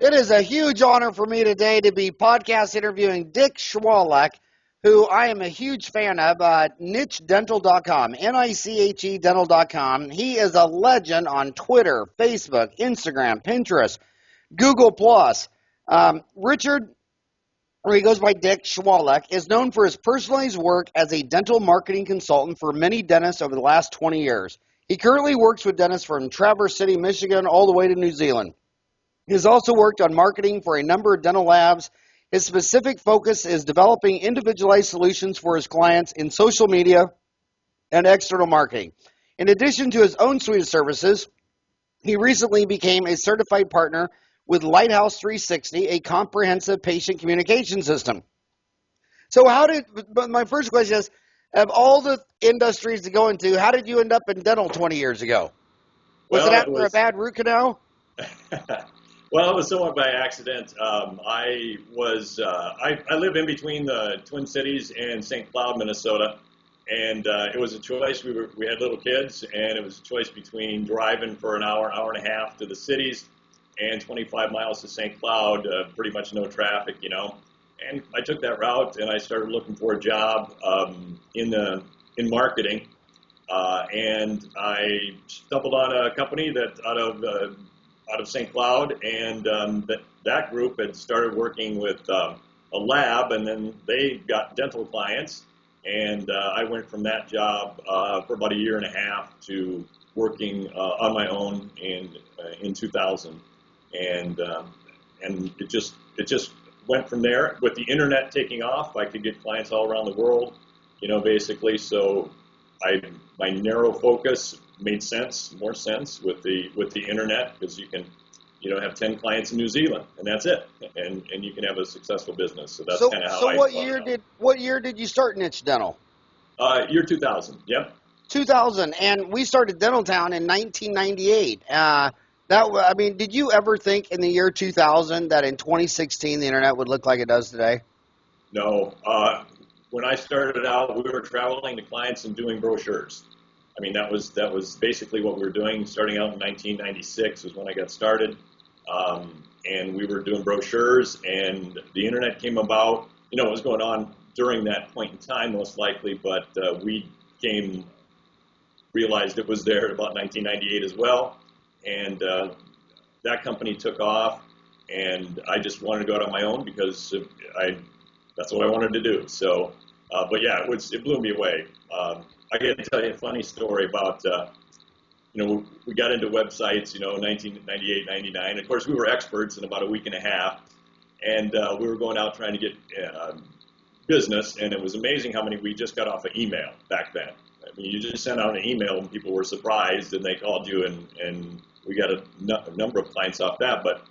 It is a huge honor for me today to be podcast interviewing Dick Schwalek, who I am a huge fan of, nichedental.com, N-I-C-H-E dental.com. He is a legend on Twitter, Facebook, Instagram, Pinterest, Google+. Richard, or he goes by Dick Schwalek, is known for his personalized work as a dental marketing consultant for many dentists over the last 20 years. He currently works with dentists from Traverse City, Michigan, all the way to New Zealand. He has also worked on marketing for a number of dental labs. His specific focus is developing individualized solutions for his clients in social media and external marketing. In addition to his own suite of services, he recently became a certified partner with Lighthouse 360, a comprehensive patient communication system. So but my first question is, of all the industries to go into, how did you end up in dental 20 years ago? Was it after a bad root canal? Well, it was somewhat by accident. I live in between the Twin Cities and St. Cloud, Minnesota, and it was a choice. We had little kids, and it was a choice between driving for an hour and a half to the cities, and 25 miles to St. Cloud, pretty much no traffic, And I took that route, and I started looking for a job in marketing, and I stumbled on a company that out of St. Cloud, and that group had started working with a lab, and then they got dental clients, and I went from that job for about a year and a half to working on my own in 2000, and it just went from there. With the internet taking off, I could get clients all around the world, basically. So my narrow focus made more sense with the internet, because you can, have 10 clients in New Zealand, and that's it, and you can have a successful business. So that's kind of how. So what year did you start Niche Dental? Year 2000. Yep. 2000, and we started Dental Town in 1998. Did you ever think in the year 2000 that in 2016 the internet would look like it does today? No. When I started out, we were traveling to clients and doing brochures. I mean, that was basically what we were doing. Starting out in 1996 was when I got started, and we were doing brochures, and the internet came about. It was going on during that point in time, most likely, but we realized it was there about 1998 as well, and that company took off, and I just wanted to go out on my own because that's what I wanted to do. So, but yeah, it blew me away. I got to tell you a funny story about, we got into websites, 1998, 99. Of course, we were experts in about a week and a half, and we were going out trying to get business, and it was amazing how many we just got off of email back then. I mean, you just sent out an email, and people were surprised, and they called you, and we got a number of clients off that. But,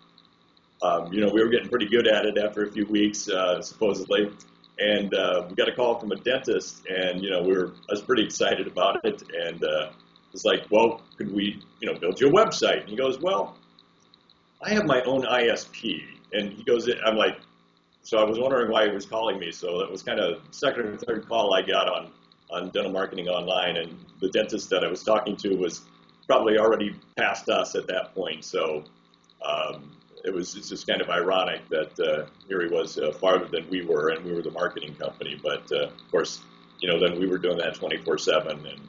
we were getting pretty good at it after a few weeks, supposedly. And we got a call from a dentist, and I was pretty excited about it, and it's like, well, could we build you a website? And he goes, well, I have my own ISP, and he goes, I'm like, so I was wondering why he was calling me. So that was kind of second or third call I got on dental marketing online, and the dentist that I was talking to was probably already past us at that point. So it's just kind of ironic that here he was farther than we were, and we were the marketing company. But of course, then we were doing that 24/7, and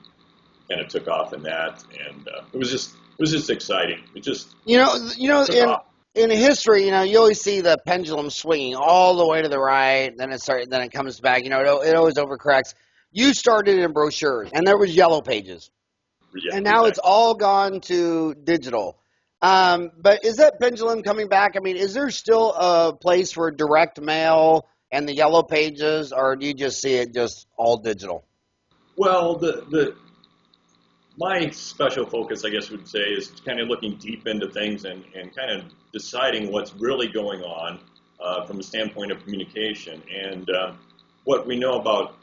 kind of took off in that, and it was just exciting. It just in history, you always see the pendulum swinging all the way to the right, then it comes back. It always overcorrects. You started in brochures, and there was yellow pages, and now It's all gone to digital. But is that pendulum coming back? I mean, is there still a place for direct mail and the yellow pages, or do you just see it just all digital? Well, my special focus, I guess would say, is kind of looking deep into things and kind of deciding what's really going on from a standpoint of communication. And what we know about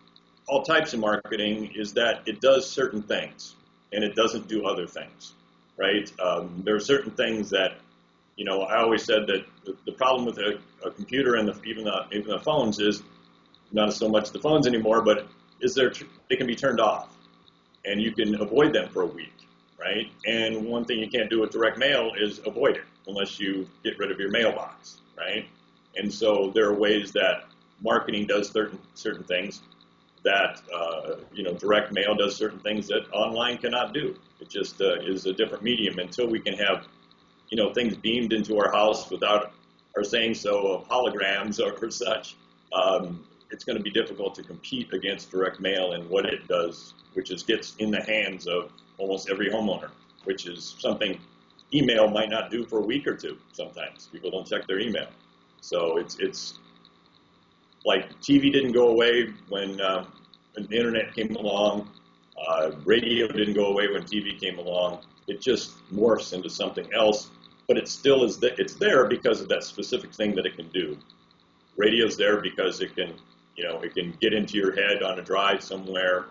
all types of marketing is that it does certain things, and it doesn't do other things. Right? There are certain things that, I always said that the problem with a computer and even the phones is not so much the phones anymore, but they can be turned off, and you can avoid them for a week, right? And one thing you can't do with direct mail is avoid it. unless you get rid of your mailbox, right? And so there are ways that marketing does certain things that direct mail does certain things that online cannot do. It just is a different medium until we can have things beamed into our house without our saying so of holograms or such. It's going to be difficult to compete against direct mail and what it does, which is gets in the hands of almost every homeowner, which is something email might not do for a week or two. Sometimes people don't check their email. So it's like TV didn't go away when the internet came along. Radio didn't go away when TV came along. It just morphs into something else, but it still is. It's there because of that specific thing that it can do. Radio's there because it can, it can get into your head on a drive somewhere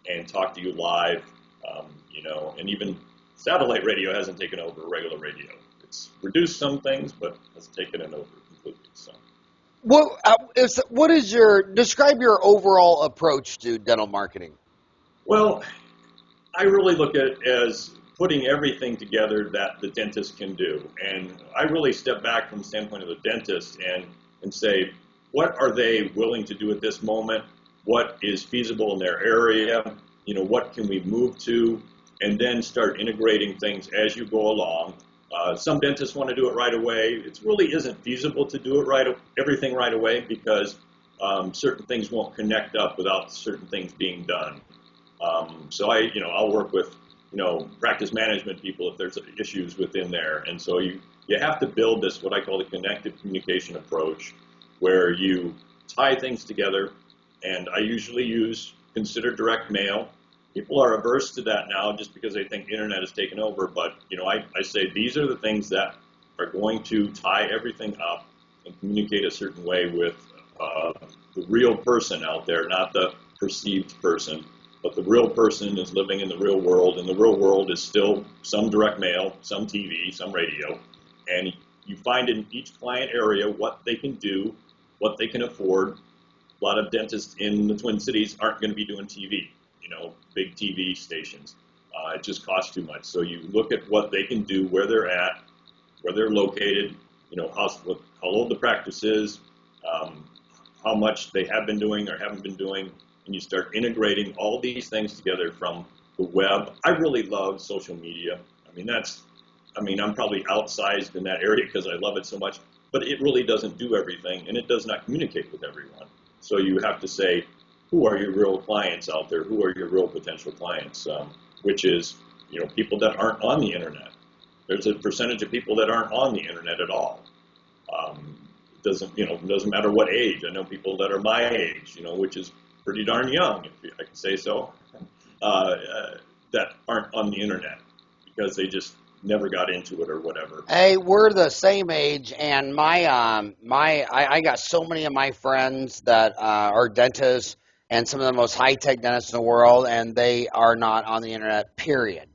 and talk to you live. And even satellite radio hasn't taken over regular radio. It's reduced some things, but hasn't taken it over completely. So. Describe your overall approach to dental marketing? Well, I really look at it as putting everything together that the dentist can do. And I really step back from the standpoint of the dentist and say, what are they willing to do at this moment? What is feasible in their area? What can we move to? And then start integrating things as you go along. Some dentists want to do it right away. It really isn't feasible to do everything right away because certain things won't connect up without certain things being done. So I'll work with, practice management people if there's issues within there. And so you have to build this, what I call the connected communication approach, where you tie things together. And I usually consider direct mail. People are averse to that now just because they think the internet has taken over. But, I say these are the things that are going to tie everything up and communicate a certain way with the real person out there, not the perceived person. But the real person is living in the real world, and the real world is still some direct mail, some TV, some radio. And you find in each client area what they can do, what they can afford. A lot of dentists in the Twin Cities aren't going to be doing TV, big TV stations. It just costs too much. So you look at what they can do, where they're at, where they're located, how old the practice is, how much they have been doing or haven't been doing, and you start integrating all these things together from the web. I really love social media. I'm probably outsized in that area because I love it so much, but it really doesn't do everything, and it does not communicate with everyone. So you have to say, who are your real clients out there? Who are your real potential clients? Which is, people that aren't on the internet. There's a percentage of people that aren't on the internet at all. It doesn't matter what age. I know people that are my age, which is pretty darn young, if I can say so, that aren't on the internet because they just never got into it or whatever. Hey, we're the same age, and I got so many of my friends that are dentists and some of the most high-tech dentists in the world, and they are not on the internet, period.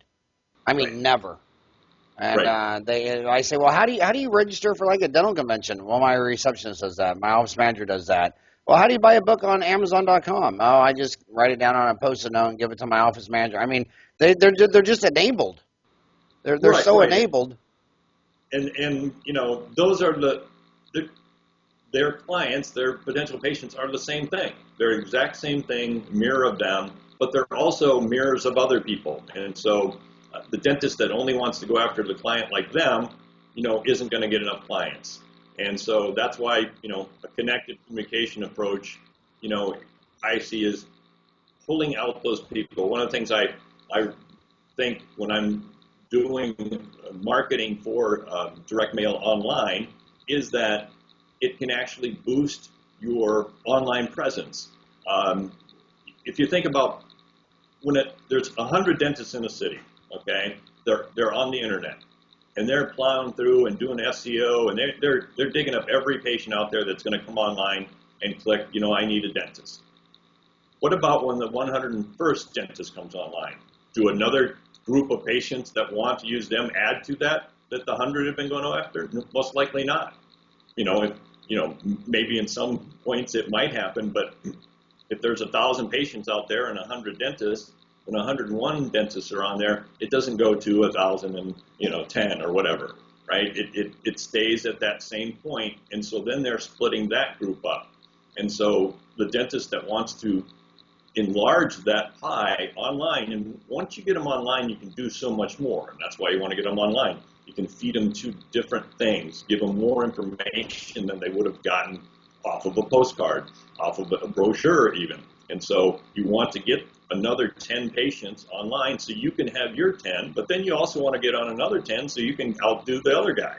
Right. Never. And right. I say, well, how do you register for like a dental convention? Well, my receptionist does that. My office manager does that. Well, how do you buy a book on Amazon.com? Oh, I just write it down on a Post-it note and give it to my office manager. They're just enabled. They're so enabled. And those are their clients, their potential patients are the same thing. They're the exact same thing, mirror of them, but they're also mirrors of other people. And so the dentist that only wants to go after the client like them, isn't going to get enough clients. And so that's why, a connected communication approach, I see is pulling out those people. One of the things I think when I'm doing marketing for direct mail online is that it can actually boost your online presence. If you think about there's 100 dentists in a city, okay, they're on the internet, and they're plowing through and doing SEO, and they're digging up every patient out there that's going to come online and click, I need a dentist. What about when the 101st dentist comes online? Do another group of patients that want to use them add to that the 100 have been going after? Most likely not. Maybe in some points it might happen, but if there's 1,000 patients out there and 100 dentists, when 101 dentists are on there, it doesn't go to 1,010 or whatever, right? It stays at that same point, and so then they're splitting that group up. And so the dentist that wants to enlarge that pie online, and once you get them online, you can do so much more, and that's why you want to get them online. You can feed them to different things, give them more information than they would have gotten off of a postcard, off of a brochure even. And so you want to get another 10 patients online so you can have your 10, but then you also want to get on another 10 so you can outdo the other guy.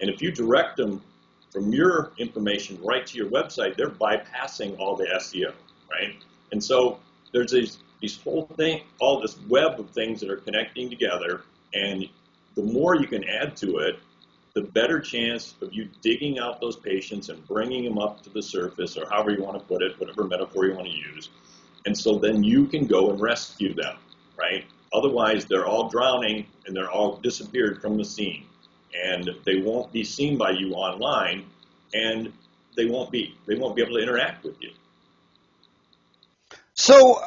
And if you direct them from your information right to your website, they're bypassing all the SEO, right? And so there's these whole thing, all this web of things that are connecting together, and the more you can add to it, the better chance of you digging out those patients and bringing them up to the surface, or however you want to put it, whatever metaphor you want to use. And so then you can go and rescue them, right? Otherwise, they're all drowning and they're all disappeared from the scene. And they won't be seen by you online, and they won't be able to interact with you. So,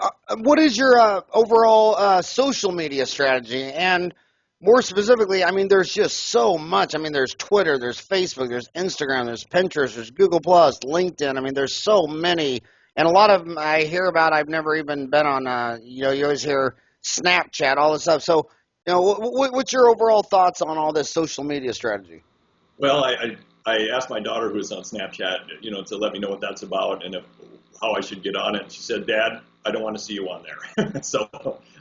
what is your overall social media strategy? And more specifically, I mean, there's just so much. I mean, there's Twitter, there's Facebook, there's Instagram, there's Pinterest, there's Google Plus, LinkedIn. I mean, there's so many, and a lot of them I hear about. I've never even been on. You always hear Snapchat, all this stuff. So, what's your overall thoughts on all this social media strategy? Well, I asked my daughter, who is on Snapchat, to let me know what that's about and how I should get on it. She said, "Dad, I don't want to see you on there." So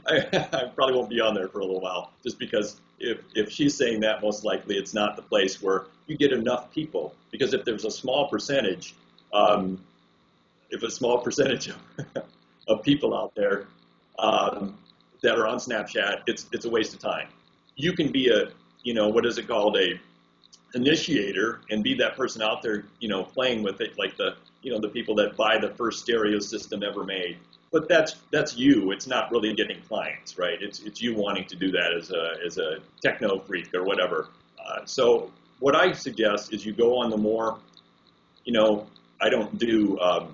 I probably won't be on there for a little while, just because if she's saying that, most likely it's not the place where you get enough people. Because if there's a small percentage, of people out there that are on Snapchat, it's a waste of time. You can be what is it called, a initiator, and be that person out there, playing with it, like the people that buy the first stereo system ever made. But that's you. It's not really getting clients, right? It's you wanting to do that as a techno freak or whatever. So what I suggest is you go on the more, I don't do, I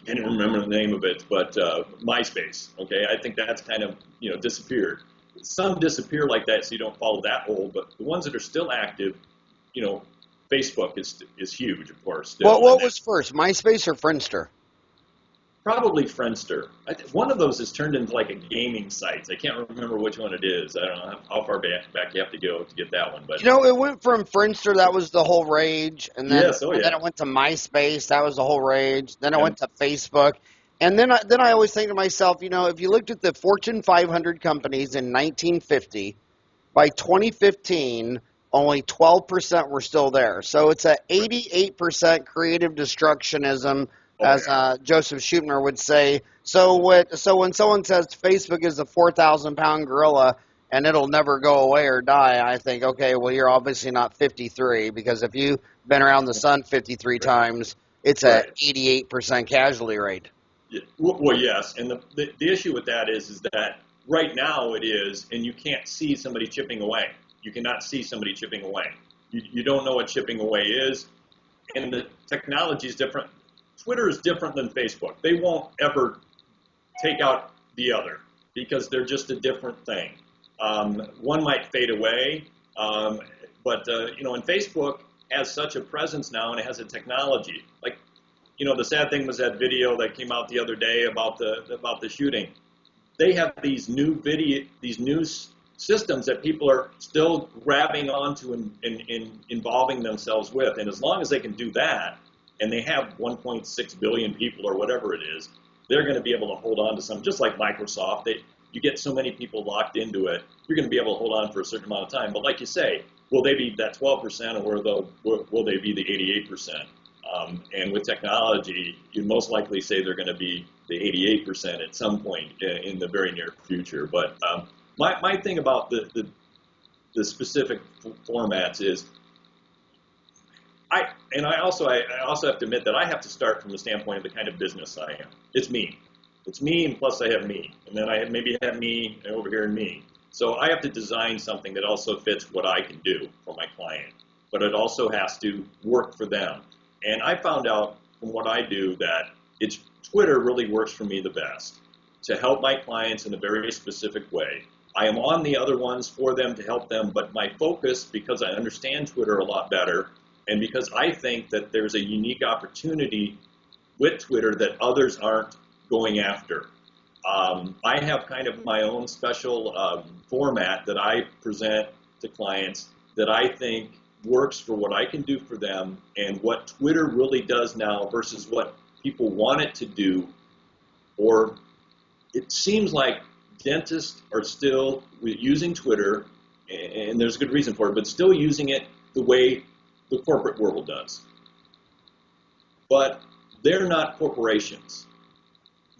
can't even remember the name of it, but MySpace. Okay, I think that's kind of disappeared. Some disappear like that, so you don't follow that old. But the ones that are still active, Facebook is huge, of course. Still. What was first, MySpace or Friendster? Probably Friendster. One of those has turned into like a gaming site. I can't remember which one it is. I don't know how far back you have to go to get that one. But it went from Friendster, that was the whole rage, and then yes, then it went to MySpace, that was the whole rage. Then it went to Facebook, and then I always think to myself, if you looked at the Fortune 500 companies in 1950, by 2015. Only 12% were still there. So it's a 88% creative destructionism, as Joseph Schutner would say. So when someone says Facebook is a 4,000-pound gorilla and it'll never go away or die, I think, okay, well, you're obviously not 53, because if you've been around the sun 53 times, it's a 88% casualty rate. Yeah. Well, yes, and the issue with that is that right now it is, and you can't see somebody chipping away. You cannot see somebody chipping away. You don't know what chipping away is, and the technology is different. Twitter is different than Facebook. They won't ever take out the other because they're just a different thing. One might fade away, but and Facebook has such a presence now, and it has a technology. Like, the sad thing was that video that came out the other day about the shooting. They have these new systems that people are still grabbing onto and involving themselves with. And as long as they can do that, and they have 1.6 billion people or whatever it is, they're going to be able to hold on to some, just like Microsoft. You get so many people locked into it, you're going to be able to hold on for a certain amount of time. But like you say, will they be that 12%, or will they be the 88%? And with technology, you'd most likely say they're going to be the 88% at some point in the very near future. But my thing about the specific formats is, I also have to admit that I have to start from the standpoint of the kind of business I am. It's me, and plus I have me, and then I maybe have me over here and me. So I have to design something that also fits what I can do for my client, but it also has to work for them. And I found out from what I do that Twitter really works for me the best to help my clients in a very specific way. I am on the other ones for them to help them, but my focus, because I understand Twitter a lot better, and because I think that there's a unique opportunity with Twitter that others aren't going after. I have kind of my own special format that I present to clients that I think works for what I can do for them and what Twitter really does now versus what people want it to do. Or it seems like dentists are still using Twitter, and there's a good reason for it, but still using it the way the corporate world does. But they're not corporations.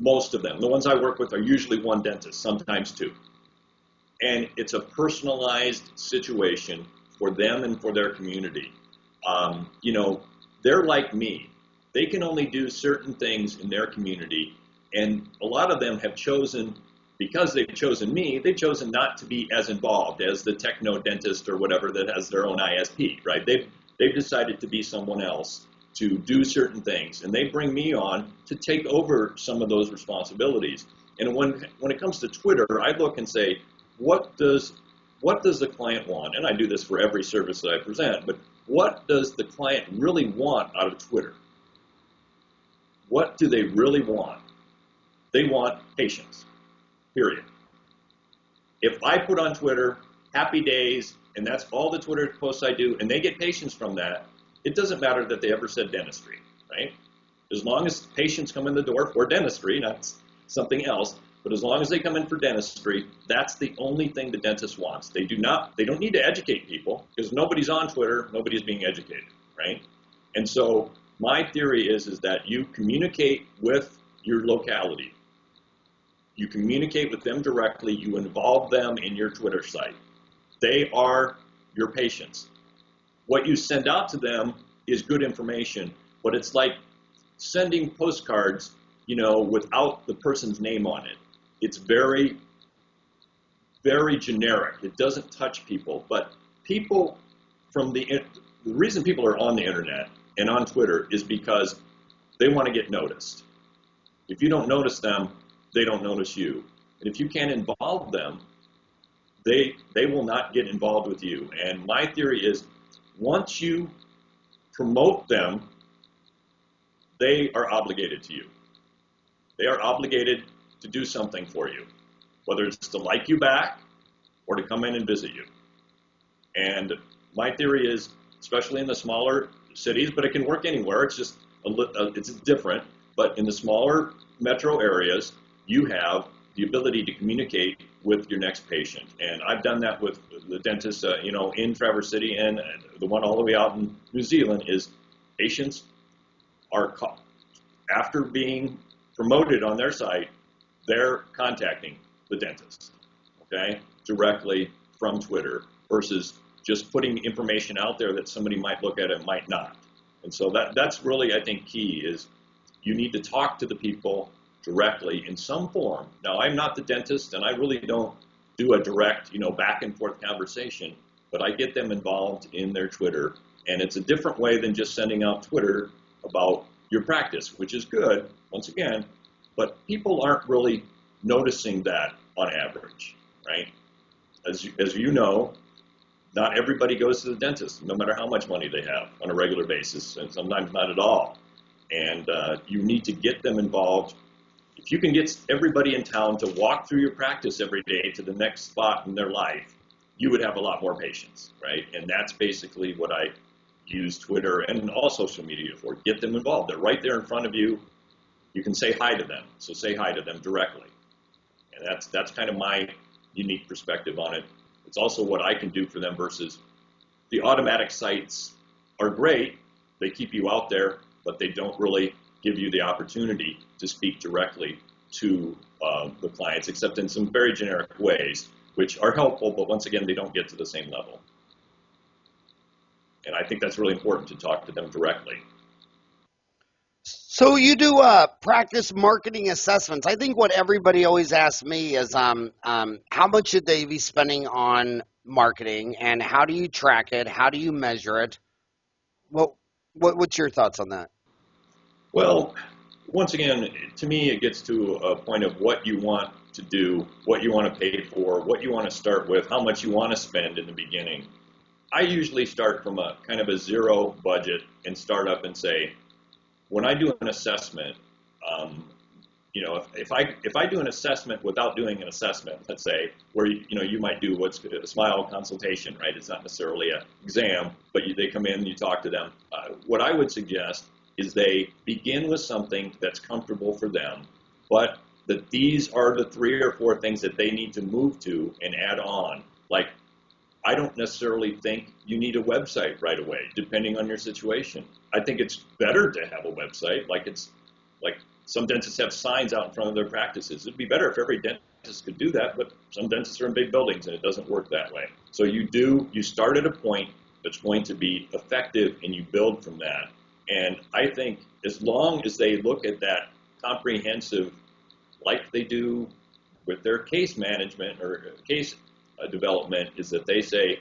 Most of them, the ones I work with, are usually one dentist, sometimes two. And it's a personalized situation for them and for their community. They're like me. They can only do certain things in their community, and a lot of them have chosen, because they've chosen me, they've chosen not to be as involved as the techno dentist or whatever that has their own ISP, right? They've decided to be someone else, to do certain things, and they bring me on to take over some of those responsibilities. And when it comes to Twitter, I look and say, what does the client want? And I do this for every service that I present, but what does the client really want out of Twitter? What do they really want? They want patience, period. If I put on Twitter, happy days, and that's all the Twitter posts I do, and they get patients from that, it doesn't matter that they ever said dentistry, right? As long as patients come in the door for dentistry, not something else, but as long as they come in for dentistry, that's the only thing the dentist wants. They don't need to educate people, because nobody's on Twitter, nobody's being educated, right? And so my theory is that you communicate with your locality. You communicate with them directly, you involve them in your Twitter site. They are your patients. What you send out to them is good information, but it's like sending postcards, without the person's name on it. It's very, very generic. It doesn't touch people, but people the reason people are on the internet and on Twitter is because they want to get noticed. If you don't notice them, they don't notice you. And if you can't involve them, they will not get involved with you. And my theory is, once you promote them, they are obligated to you. They are obligated to do something for you, whether it's to like you back or to come in and visit you. And my theory is, especially in the smaller cities, but it can work anywhere, it's just it's different, but in the smaller metro areas, you have the ability to communicate with your next patient. And I've done that with the dentists, in Traverse City, and the one all the way out in New Zealand is patients are, after being promoted on their site, they're contacting the dentist, okay, directly from Twitter versus just putting information out there that somebody might look at and might not. And so that's really, I think, key is you need to talk to the people directly in some form. Now, I'm not the dentist, and I really don't do a direct, back and forth conversation, but I get them involved in their Twitter, and it's a different way than just sending out Twitter about your practice, which is good, once again, but people aren't really noticing that on average, right? As you know, not everybody goes to the dentist, no matter how much money they have on a regular basis, and sometimes not at all. And you need to get them involved. If you can get everybody in town to walk through your practice every day to the next spot in their life, you would have a lot more patients, right? And that's basically what I use Twitter and all social media for. Get them involved. They're right there in front of you. You can say hi to them, so say hi to them directly. And that's kind of my unique perspective on it. It's also what I can do for them versus the automatic sites are great. They keep you out there, but they don't really give you the opportunity to speak directly to the clients, except in some very generic ways, which are helpful, but once again, they don't get to the same level. And I think that's really important to talk to them directly. So you do practice marketing assessments. I think what everybody always asks me is how much should they be spending on marketing, and how do you track it? How do you measure it? Well, what's your thoughts on that? Well, once again, to me, it gets to a point of what you want to do, what you want to pay for, what you want to start with, how much you want to spend in the beginning. I usually start from a kind of a zero budget and start up and say, when I do an assessment, if I do an assessment without doing an assessment, let's say, where you might do what's a smile consultation, right? It's not necessarily an exam, but they come in and you talk to them. What I would suggest is they begin with something that's comfortable for them, but that these are the 3 or 4 things that they need to move to and add on. Like, I don't necessarily think you need a website right away, depending on your situation. I think it's better to have a website. Like some dentists have signs out in front of their practices. It'd be better if every dentist could do that, but some dentists are in big buildings and it doesn't work that way. So you start at a point that's going to be effective and you build from that. And I think as long as they look at that comprehensive, like they do with their case management or case development, is that they say,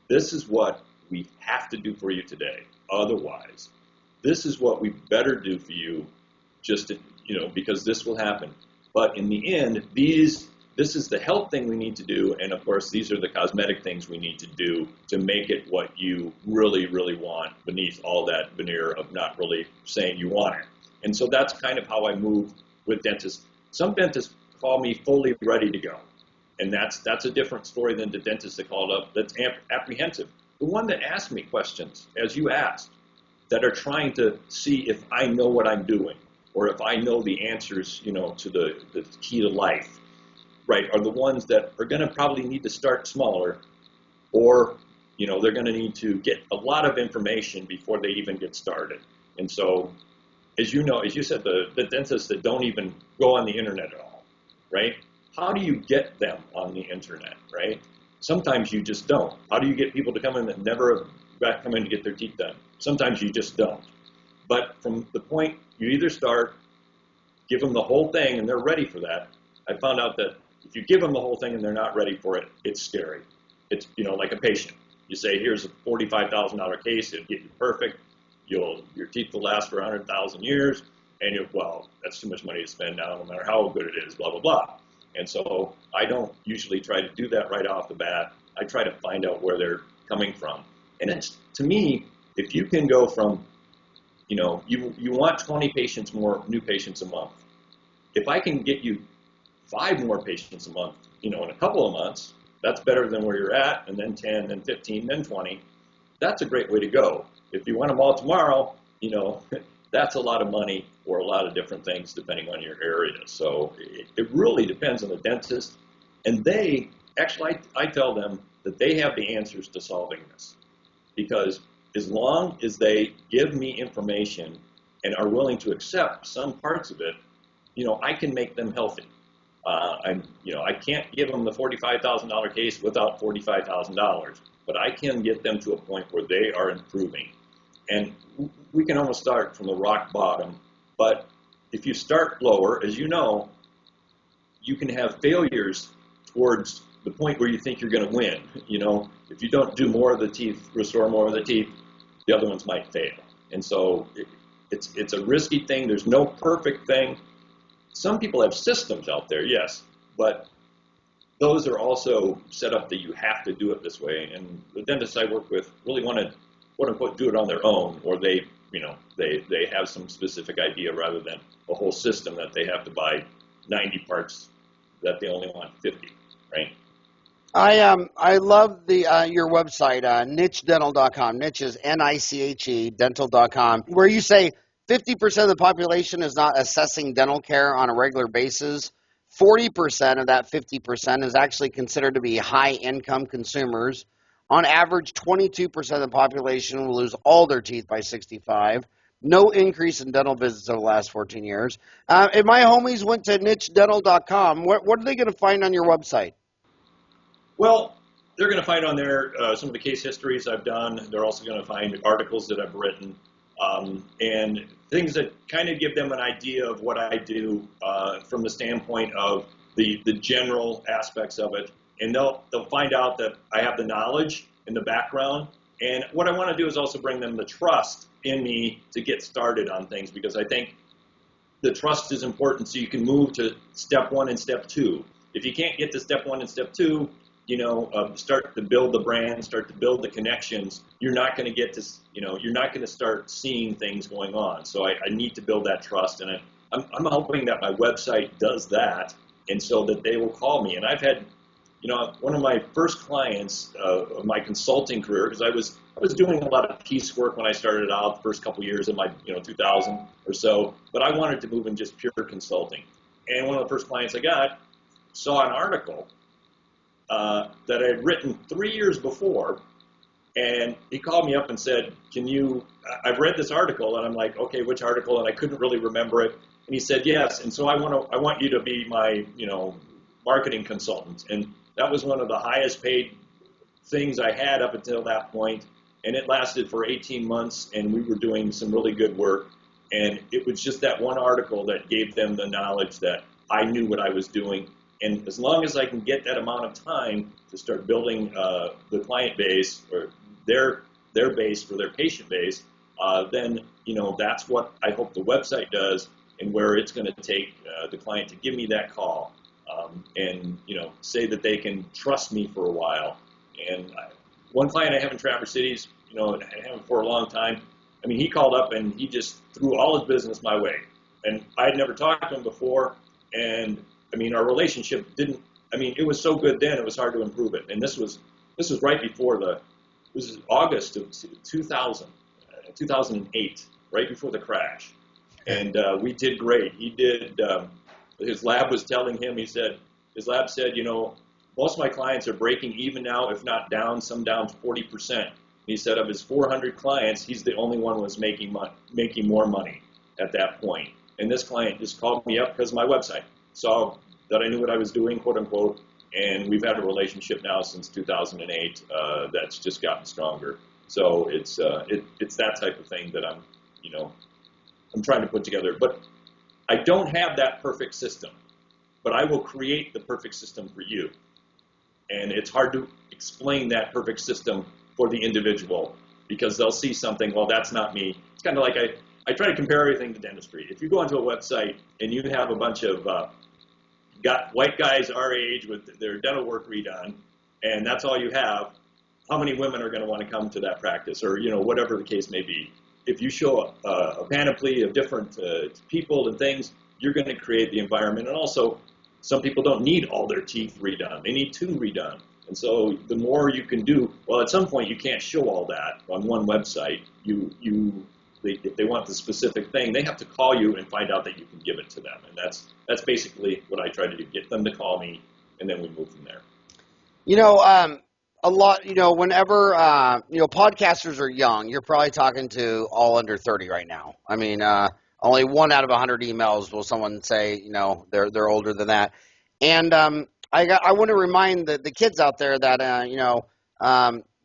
this is what we have to do for you today. Otherwise, this is what we better do for you, just to, because this will happen. But in the end, this is the health thing we need to do, and of course, these are the cosmetic things we need to do to make it what you really, really want beneath all that veneer of not really saying you want it. And so that's kind of how I move with dentists. Some dentists call me fully ready to go. And that's a different story than the dentist that called up that's apprehensive. The one that asked me questions, as you asked, that are trying to see if I know what I'm doing or if I know the answers, to the key to life, right, are the ones that are going to probably need to start smaller, or, they're going to need to get a lot of information before they even get started. And so, as you said, the dentists that don't even go on the internet at all, right? How do you get them on the internet, right? Sometimes you just don't. How do you get people to come in that never come in to get their teeth done? Sometimes you just don't. But from the point you either start, give them the whole thing, and they're ready for that. I found out that if you give them the whole thing and they're not ready for it, it's scary. It's, like a patient. You say, here's a $45,000 case, it'll get you perfect. Your teeth will last for 100,000 years, and that's too much money to spend now, no matter how good it is, blah, blah, blah. And so I don't usually try to do that right off the bat. I try to find out where they're coming from. And it's, to me, if you can go from, you want 20 patients more, new patients a month. If I can get you 5 more patients a month, in a couple of months, that's better than where you're at, and then 10, then 15, then 20. That's a great way to go. If you want them all tomorrow, that's a lot of money or a lot of different things depending on your area. So it really depends on the dentist. And I tell them that they have the answers to solving this. Because as long as they give me information and are willing to accept some parts of it, I can make them healthy. I can't give them the $45,000 case without $45,000, but I can get them to a point where they are improving. And we can almost start from the rock bottom, but if you start lower, as you know, you can have failures towards the point where you think you're going to win. If you don't do more of the teeth, restore more of the teeth, the other ones might fail. And so it's a risky thing. There's no perfect thing. Some people have systems out there, yes, but those are also set up that you have to do it this way. And the dentists I work with really want to, quote unquote, do it on their own, or they have some specific idea rather than a whole system that they have to buy 90 parts that they only want 50, right? I love your website, nichedental.com. Niche is N-I-C-H-E, dental.com, where you say 50% of the population is not assessing dental care on a regular basis. 40% of that 50% is actually considered to be high-income consumers. On average, 22% of the population will lose all their teeth by 65. No increase in dental visits over the last 14 years. And my homies went to nichedental.com. What are they going to find on your website? Well, they're going to find on there some of the case histories I've done. They're also going to find articles that I've written and things that kind of give them an idea of what I do from the standpoint of the general aspects of it. And they'll find out that I have the knowledge and the background. And what I want to do is also bring them the trust in me to get started on things, because I think the trust is important so you can move to step 1 and step 2. If you can't get to step 1 and step 2, start to build the brand, start to build the connections, you're not going to get to, you're not going to start seeing things going on. So I need to build that trust, and I'm hoping that my website does that, and so that they will call me. And I've had, one of my first clients of my consulting career, because I was doing a lot of piecework when I started out the first couple of years of my 2000 or so, but I wanted to move in just pure consulting. And one of the first clients I got saw an article that I had written 3 years before, and he called me up and said, I've read this article, and I'm like, okay, which article? And I couldn't really remember it. And he said, yes, and so I want you to be my, marketing consultant. And that was one of the highest paid things I had up until that point, and it lasted for 18 months, and we were doing some really good work. And it was just that one article that gave them the knowledge that I knew what I was doing. And as long as I can get that amount of time to start building the client base or their base for their patient base, then that's what I hope the website does, and where it's going to take the client to give me that call and say that they can trust me for a while. And one client I have in Traverse Cities, I haven't for a long time. I mean, he called up and he just threw all his business my way, and I had never talked to him before, and I mean, our relationship it was so good then, it was hard to improve it. And this was right before this is August of 2008, right before the crash. And we did great. He did, his lab was telling him, his lab said, most of my clients are breaking even now, if not down, some down 40%. He said of his 400 clients, he's the only one who was making more money at that point. And this client just called me up because of my website. Saw that I knew what I was doing, quote unquote, and we've had a relationship now since 2008 that's just gotten stronger. So it's that type of thing that I'm trying to put together. But I don't have that perfect system, but I will create the perfect system for you. And it's hard to explain that perfect system for the individual because they'll see something, well, that's not me. It's kind of like I try to compare everything to dentistry. If you go onto a website and you have a bunch of white guys our age with their dental work redone, and that's all you have, how many women are going to want to come to that practice, or whatever the case may be? If you show a panoply of different people and things, you're going to create the environment. And also, some people don't need all their teeth redone; they need 2 redone. And so, the more you can do, well, at some point you can't show all that on one website. If they want the specific thing, they have to call you and find out that you can give it to them. And that's basically what I try to do, get them to call me, and then we move from there. A lot, whenever, podcasters are young, you're probably talking to all under 30 right now. I mean, only 1 out of 100 emails will someone say, they're older than that. And I want to remind the kids out there that,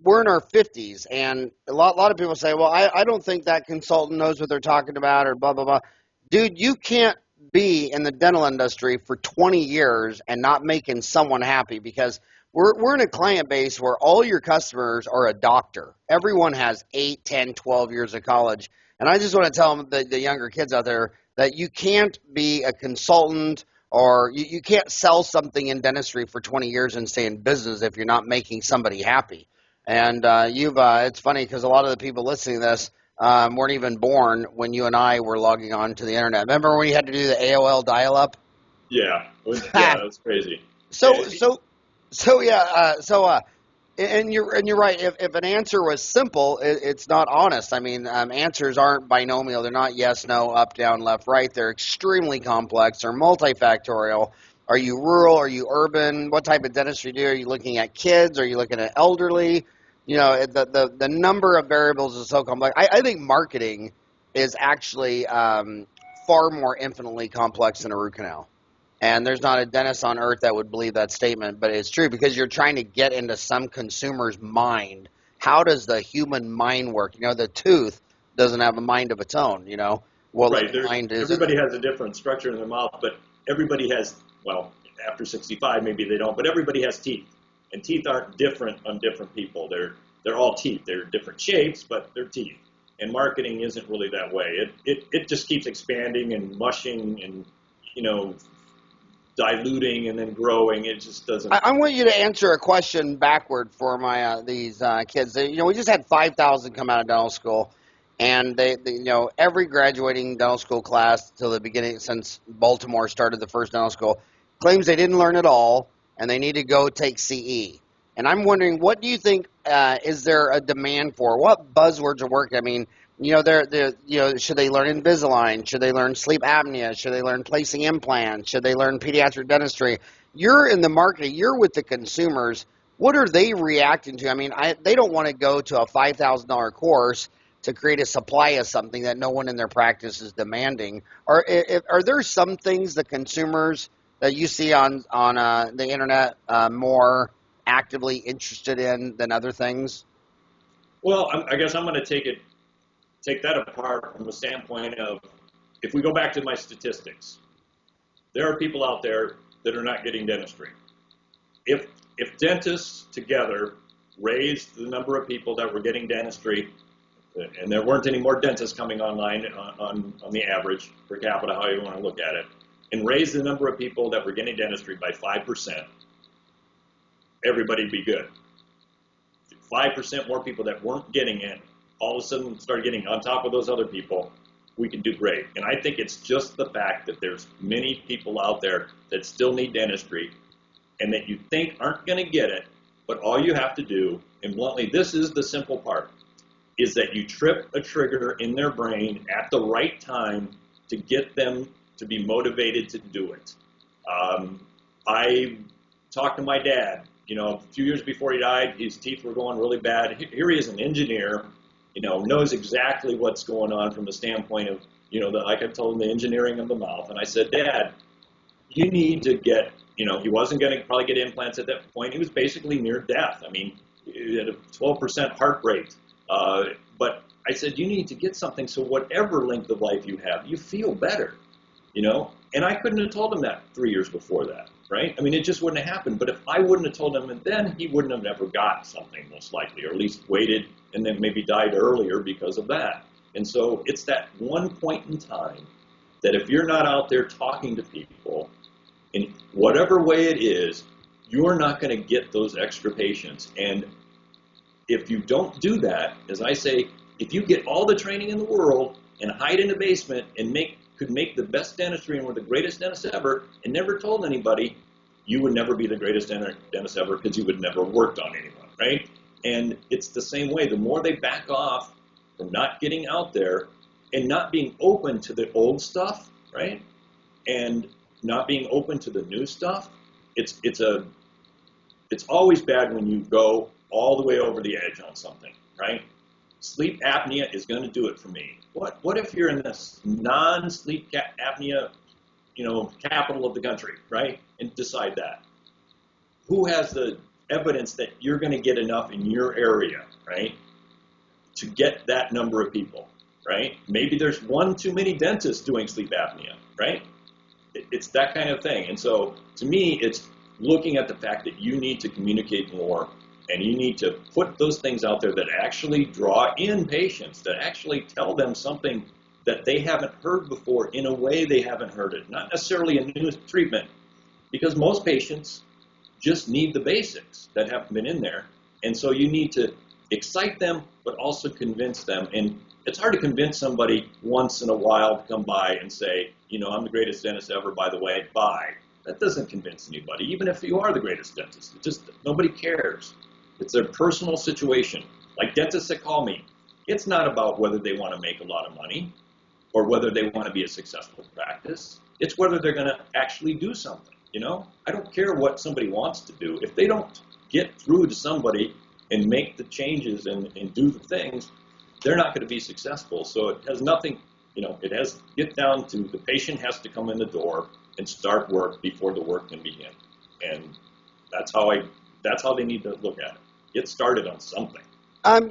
we're in our 50s, and a lot of people say, well, I don't think that consultant knows what they're talking about, or blah, blah, blah. Dude, you can't be in the dental industry for 20 years and not making someone happy, because we're in a client base where all your customers are a doctor. Everyone has 8, 10, 12 years of college. And I just want to tell them, the younger kids out there, that you can't be a consultant, or you can't sell something in dentistry for 20 years and stay in business if you're not making somebody happy. And it's funny because a lot of the people listening to this weren't even born when you and I were logging on to the internet. Remember when you had to do the AOL dial-up? Yeah, that's crazy. And you're right. If an answer was simple, it's not honest. I mean, answers aren't binomial. They're not yes, no, up, down, left, right. They're extremely complex. They're multifactorial. Are you rural? Are you urban? What type of dentistry do you? Are you looking at kids? Are you looking at elderly? The number of variables is so complex. I think marketing is actually far more infinitely complex than a root canal. And there's not a dentist on earth that would believe that statement, but it's true, because you're trying to get into some consumer's mind. How does the human mind work? The tooth doesn't have a mind of its own, Right. Everybody has a different structure in their mouth, but everybody has, well, after 65 maybe they don't, but everybody has teeth. And teeth aren't different on different people. They're all teeth. They're different shapes, but they're teeth. And marketing isn't really that way. It just keeps expanding and mushing and, you know, diluting and then growing. It just doesn't. I want you to answer a question backward for my these kids. We just had 5,000 come out of dental school, and they every graduating dental school class till the beginning since Baltimore started the first dental school claims they didn't learn it all and they need to go take CE. And I'm wondering, what do you think? Is there a demand for? What buzzwords are working? I mean, should they learn Invisalign? Should they learn sleep apnea? Should they learn placing implants? Should they learn pediatric dentistry? You're in the marketing. You're with the consumers. What are they reacting to? I mean, they don't want to go to a $5,000 course to create a supply of something that no one in their practice is demanding. Are there some things the consumers that you see on the internet more actively interested in than other things? Well, I guess I'm going to take that apart from the standpoint of, if we go back to my statistics, there are people out there that are not getting dentistry. If dentists together raised the number of people that were getting dentistry, and there weren't any more dentists coming online on the average per capita, how you want to look at it, and raised the number of people that were getting dentistry by 5%, everybody'd be good. 5% more people that weren't getting it all of a sudden started getting on top of those other people, we can do great. And I think it's just the fact that there's many people out there that still need dentistry and that you think aren't going to get it, but all you have to do, and bluntly, this is the simple part, is that you trip a trigger in their brain at the right time to get them to be motivated to do it. I talked to my dad. A few years before he died, his teeth were going really bad. Here he is, an engineer, knows exactly what's going on from the standpoint of, like I told him, the engineering of the mouth. And I said, Dad, you need to get, he wasn't going to probably get implants at that point. He was basically near death. I mean, he had a 12% heart rate. But I said, you need to get something so whatever length of life you have, you feel better, And I couldn't have told him that 3 years before that. Right? I mean, it just wouldn't have happened. But if I wouldn't have told him, and then he wouldn't have never got something, most likely, or at least waited and then maybe died earlier because of that. And so it's that one point in time that if you're not out there talking to people in whatever way it is, you're not going to get those extra patients. And if you don't do that, as I say, if you get all the training in the world and hide in a basement and could make the best dentistry and were the greatest dentist ever and never told anybody, you would never be the greatest dentist ever because you would never have worked on anyone, right? And it's the same way. The more they back off from not getting out there and not being open to the old stuff, right? And not being open to the new stuff, it's always bad when you go all the way over the edge on something, right? Sleep apnea is going to do it for me. What if you're in this non-sleep apnea, capital of the country, right? And decide that. Who has the evidence that you're going to get enough in your area, right, to get that number of people, right? Maybe there's one too many dentists doing sleep apnea, right? It's that kind of thing. And so to me, it's looking at the fact that you need to communicate more. And you need to put those things out there that actually draw in patients, that actually tell them something that they haven't heard before in a way they haven't heard it. Not necessarily a new treatment, because most patients just need the basics that haven't been in there. And so you need to excite them, but also convince them. And it's hard to convince somebody once in a while to come by and say, I'm the greatest dentist ever, by the way, bye. That doesn't convince anybody, even if you are the greatest dentist. Nobody cares. It's their personal situation. Like dentists that call me, it's not about whether they want to make a lot of money or whether they want to be a successful practice. It's whether they're going to actually do something, I don't care what somebody wants to do. If they don't get through to somebody and make the changes and do the things, they're not going to be successful. So it has nothing, get down to the patient has to come in the door and start work before the work can begin. And that's how they need to look at it. Get started on something.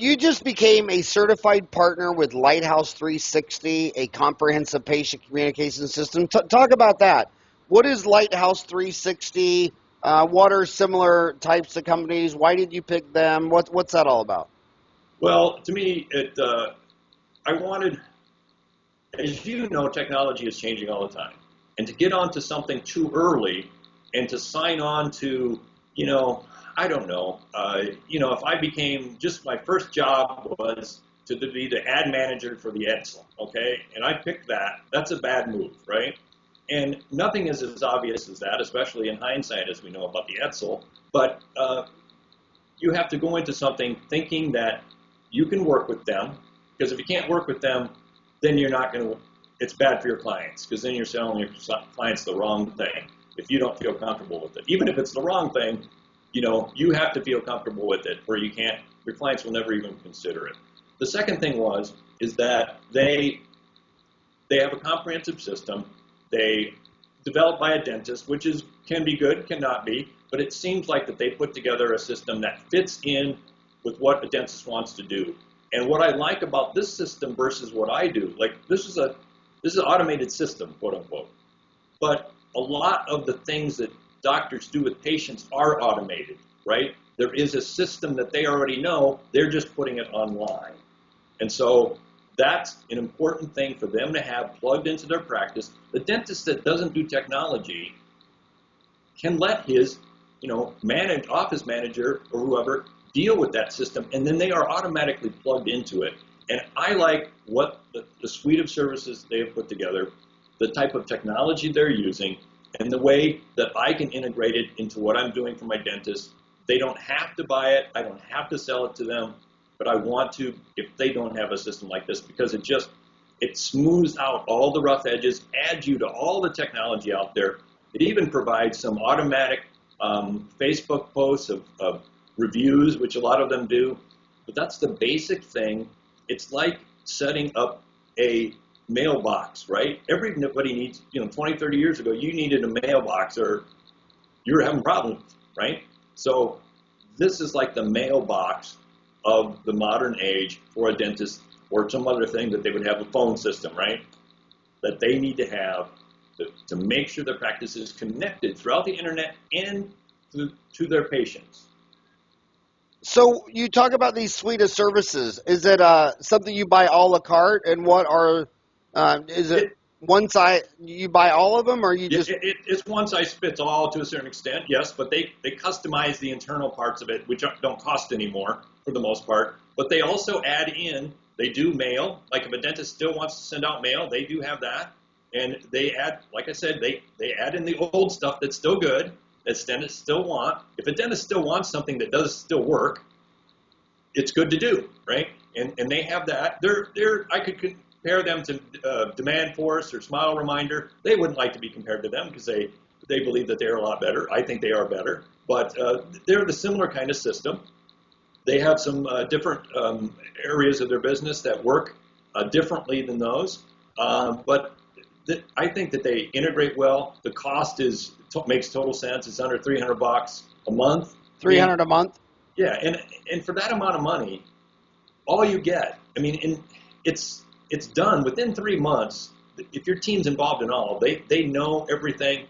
You just became a certified partner with Lighthouse 360, a comprehensive patient communication system. Talk about that. What is Lighthouse 360? What are similar types of companies? Why did you pick them? What's that all about? Well, to me, I wanted, as you know, technology is changing all the time. And to get onto something too early and to sign on to, I don't know, if I became, just my first job was to be the ad manager for the Edsel, okay? And I picked that. That's a bad move, right? And nothing is as obvious as that, especially in hindsight, as we know about the Edsel. But you have to go into something thinking that you can work with them, because if you can't work with them, then you're not going to, it's bad for your clients, because then you're selling your clients the wrong thing if you don't feel comfortable with it. Even if it's the wrong thing, you have to feel comfortable with it, or your clients will never even consider it. The second thing is that they have a comprehensive system. They developed by a dentist, which can be good, cannot be, but it seems like that they put together a system that fits in with what a dentist wants to do. And what I like about this system versus what I do, like this is an automated system, quote unquote, but a lot of the things that doctors do with patients are automated, right? There is a system that they already know, they're just putting it online. And so that's an important thing for them to have plugged into their practice. The dentist that doesn't do technology can let his, office manager or whoever deal with that system, and then they are automatically plugged into it. And I like what the suite of services they have put together, the type of technology they're using, and the way that I can integrate it into what I'm doing for my dentist. They don't have to buy it. I don't have to sell it to them. But I want to, if they don't have a system like this, because it smooths out all the rough edges, adds you to all the technology out there. It even provides some automatic Facebook posts of reviews, which a lot of them do. But that's the basic thing. It's like setting up a mailbox, right? Everybody needs, 20, 30 years ago, you needed a mailbox or you were having problems, right? So this is like the mailbox of the modern age for a dentist or some other thing that they would have a phone system, right? That they need to have to make sure their practice is connected throughout the internet and to their patients. So you talk about these suite of services. Is it something you buy a la carte, and what are is it one size you buy all of them, or you just? It's one size fits all to a certain extent, yes, but they customize the internal parts of it, which don't cost anymore for the most part. But they also add in, they do mail. Like if a dentist still wants to send out mail, they do have that, and they add, like I said, they add in the old stuff that's still good, that dentists still want. If a dentist still wants something that does still work, it's good to do, right? And they have that. I could compare them to Demand Force or Smile Reminder. They wouldn't like to be compared to them because they believe that they're a lot better. I think they are better, but they're the similar kind of system. They have some different areas of their business that work differently than those, but I think that they integrate well. The cost makes total sense. It's under $300 a month. $300 a month. Yeah, and for that amount of money, all you get, it's done within 3 months. If your team's involved in all, they know everything.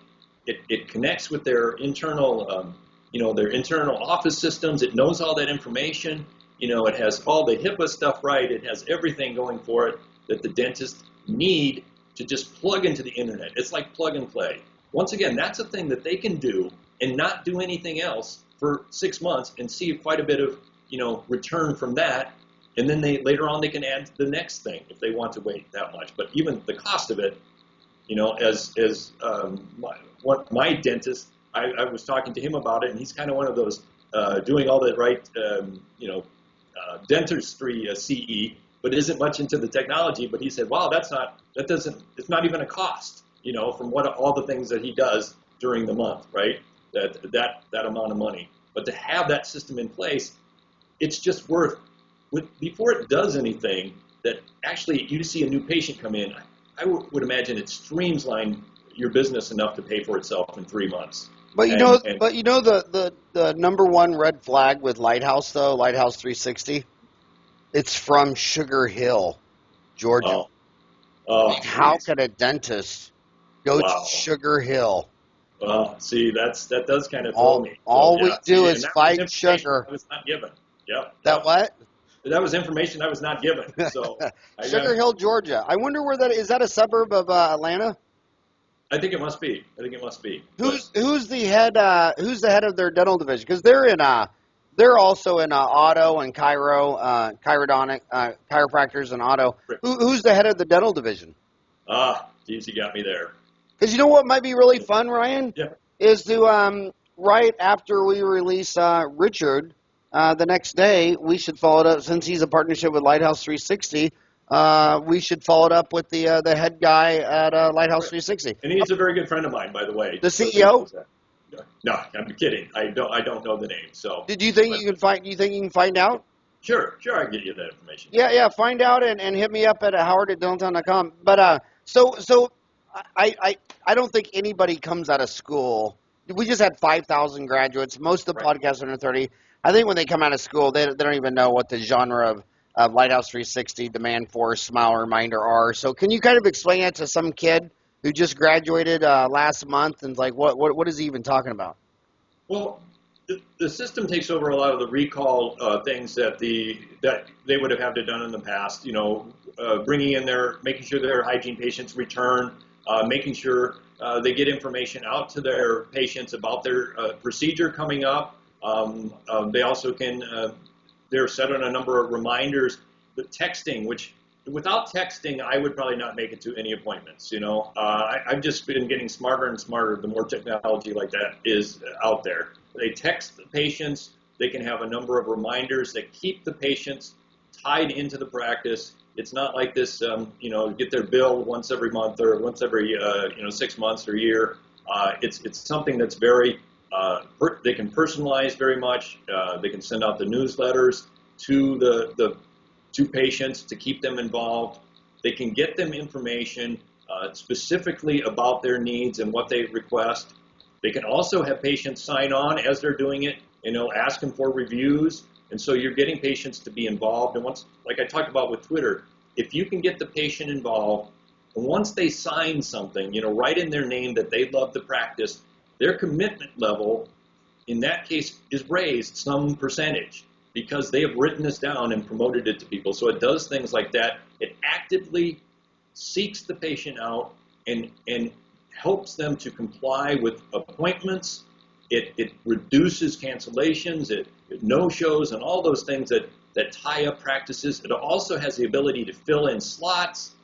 It connects with their internal, their internal office systems. It knows all that information. It has all the HIPAA stuff right. It has everything going for it that the dentists need to just plug into the internet. It's like plug and play. Once again, that's a thing that they can do and not do anything else for 6 months and see quite a bit of, return from that. And then later on they can add the next thing if they want to wait that much. But even the cost of it, my dentist, I was talking to him about it, and he's kind of one of those doing all the right, dentistry CE, but isn't much into the technology. But he said, wow, it's not even a cost, from all the things that he does during the month, right? That amount of money. But to have that system in place, it's just worth, before it does anything, that actually you see a new patient come in, I would imagine it streamlines your business enough to pay for itself in 3 months. But the number one red flag with Lighthouse, though, Lighthouse 360, it's from Sugar Hill, Georgia. How could a dentist go to Sugar Hill? Well, see, that does kind of throw me. All we do is fight sugar. I was not given. Yep. That what? that was information I was not given. So Sugar Hill, Georgia. I wonder where that is. That a suburb of Atlanta? I think it must be. I think it must be. Who's the head? Who's the head of their dental division? Because they're also in auto and chirodontic chiropractors and auto. Who's the head of the dental division? Geez, you got me there. Because you know what might be really fun, Ryan? Yeah. Is to right after we release Richard, the next day we should follow it up, since he's a partnership with Lighthouse 360. We should follow it up with the head guy at Lighthouse 360. And he's a very good friend of mine, by the way. The CEO? No, I'm kidding. I don't know the name. So. Do you think you can find? Do you think you can find out? Sure, I can get you that information. Yeah. Find out and hit me up at howard@dentaltown.com. But so I don't think anybody comes out of school. We just had 5,000 graduates. Most of the podcasts are under 30. I think when they come out of school, they don't even know what the genre of Lighthouse 360, Demand Force, Smile Reminder are. So can you kind of explain that to some kid who just graduated last month and like what is he even talking about? Well, the system takes over a lot of the recall things that they would have had to done in the past. Bringing in making sure their hygiene patients return, making sure they get information out to their patients about their procedure coming up. They also can. They're set on a number of reminders. The texting, which without texting, I would probably not make it to any appointments. I've just been getting smarter and smarter the more technology like that is out there. They text the patients. They can have a number of reminders that keep the patients tied into the practice. It's not like this, get their bill once every month or once every, 6 months or a year. It's something that's very, they can personalize very much. They can send out the newsletters to to patients to keep them involved. They can get them information specifically about their needs and what they request. They can also have patients sign on as they're doing it, ask them for reviews. And so you're getting patients to be involved. And once, like I talked about with Twitter, if you can get the patient involved, and once they sign something, write in their name that they love the practice, their commitment level, in that case, is raised some percentage because they have written this down and promoted it to people. So it does things like that. It actively seeks the patient out and helps them to comply with appointments. It reduces cancellations, it no-shows, and all those things that tie up practices. It also has the ability to fill in slots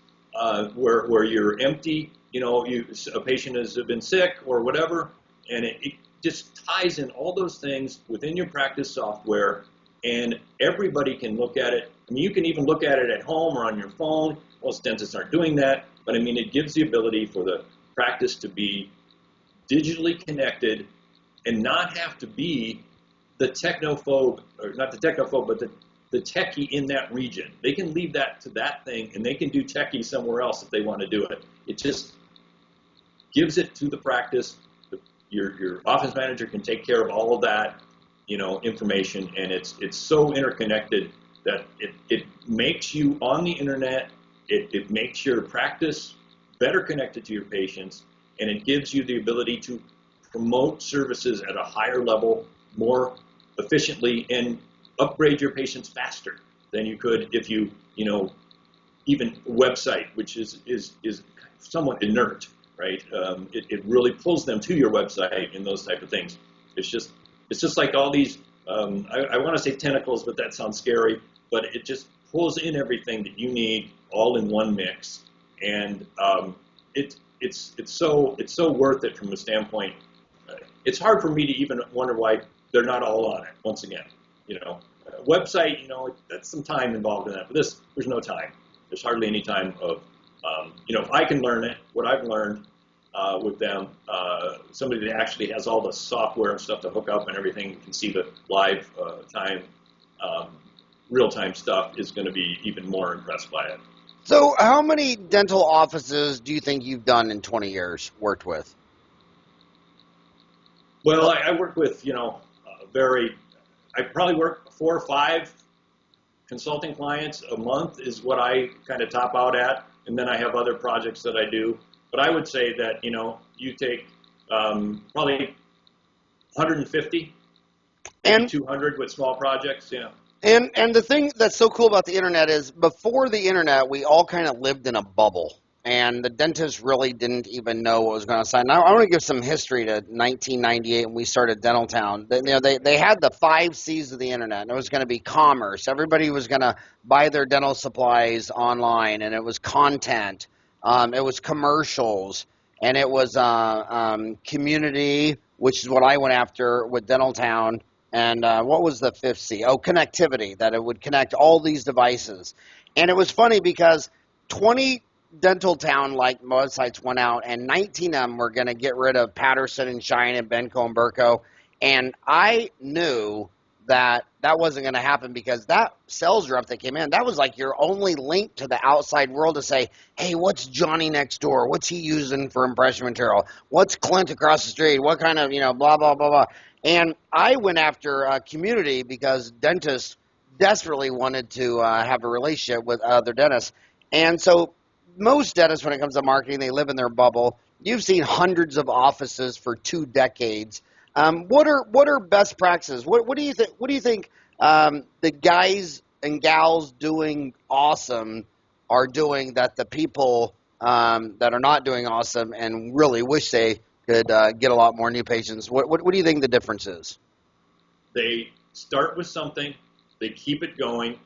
where you're empty. A patient has been sick or whatever, and it just ties in all those things within your practice software, and everybody can look at it. I mean, you can even look at it at home or on your phone. Most dentists aren't doing that, but I mean, it gives the ability for the practice to be digitally connected and not have to be the technophobe, or not the technophobe, but the techie in that region. They can leave that to that thing, and they can do techie somewhere else if they want to do it. It just gives it to the practice. Your office manager can take care of all of that, information, and it's so interconnected that it makes you on the internet. It makes your practice better connected to your patients, and it gives you the ability to promote services at a higher level, more efficiently, and upgrade your patients faster than you could if you, even a website, which is somewhat inert, right? It really pulls them to your website and those type of things. It's just like all these, I want to say tentacles, but that sounds scary, but it just pulls in everything that you need all in one mix. And it's so worth it from a standpoint. It's hard for me to even wonder why they're not all on it. Once again, website, that's some time involved in that. But there's no time. There's hardly any time of, if I can learn it, what I've learned with them, somebody that actually has all the software and stuff to hook up and everything, can see the live time, real-time stuff, is going to be even more impressed by it. So how many dental offices do you think you've done in 20 years, worked with? Well, I work with, I probably work 4 or 5 consulting clients a month is what I kind of top out at. And then I have other projects that I do. But I would say that, you take probably 150, and 200 with small projects, And the thing that's so cool about the internet is before the internet, we all kind of lived in a bubble. And the dentists really didn't even know what was going on. Now, I want to give some history to 1998 when we started Dental Town. They had the 5 C's of the internet, and it was going to be commerce. Everybody was going to buy their dental supplies online, and it was content, it was commercials, and it was community, which is what I went after with Dental Town. And what was the 5th C? Oh, connectivity, that it would connect all these devices. And it was funny because 20 Dental Town like websites went out, and 19 of them were going to get rid of Patterson and Shine and Benco and Burco. And I knew that that wasn't going to happen because that sales rep that came in, that was like your only link to the outside world to say, hey, what's Johnny next door? What's he using for impression material? What's Clint across the street? What kind of, blah, blah, blah, blah. And I went after community because dentists desperately wanted to have a relationship with other dentists. And so most dentists, when it comes to marketing, they live in their bubble. You've seen hundreds of offices for 2 decades. What are best practices? What do you think? What do you think the guys and gals doing awesome are doing that the people that are not doing awesome and really wish they could get a lot more new patients? What do you think the difference is? They start with something, they keep it going,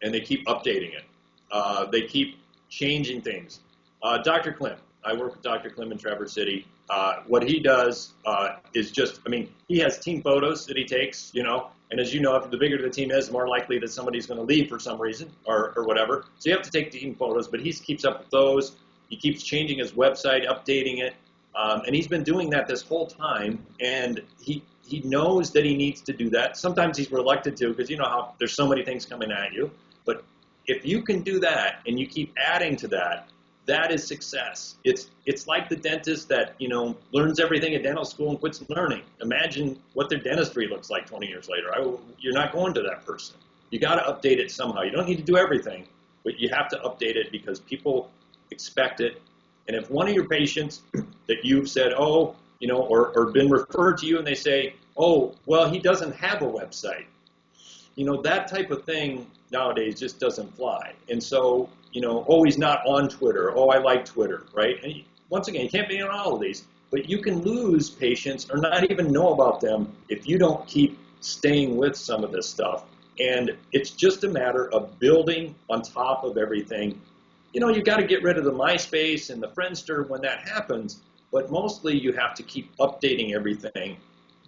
and they keep updating it. They keep changing things. Dr. Klim, I work with Dr. Klim in Traverse City. What he does is just, he has team photos that he takes, and as you know, if the bigger the team is, the more likely that somebody's going to leave for some reason or whatever. So you have to take team photos, but he keeps up with those. He keeps changing his website, updating it, and he's been doing that this whole time, and he knows that he needs to do that. Sometimes he's reluctant to because you know how there's so many things coming at you, but if you can do that and you keep adding to that, that is success. It's like the dentist that, learns everything at dental school and quits learning. Imagine what their dentistry looks like 20 years later. You're not going to that person. You got to update it somehow. You don't need to do everything, but you have to update it because people expect it. And if one of your patients that you've said, or been referred to you and they say, oh, well, he doesn't have a website. That type of thing nowadays just doesn't fly. And so, he's not on Twitter. Oh, I like Twitter, right? And once again, you can't be on all of these, but you can lose patients or not even know about them if you don't keep staying with some of this stuff. And it's just a matter of building on top of everything. You got to get rid of the MySpace and the Friendster when that happens, but mostly you have to keep updating everything,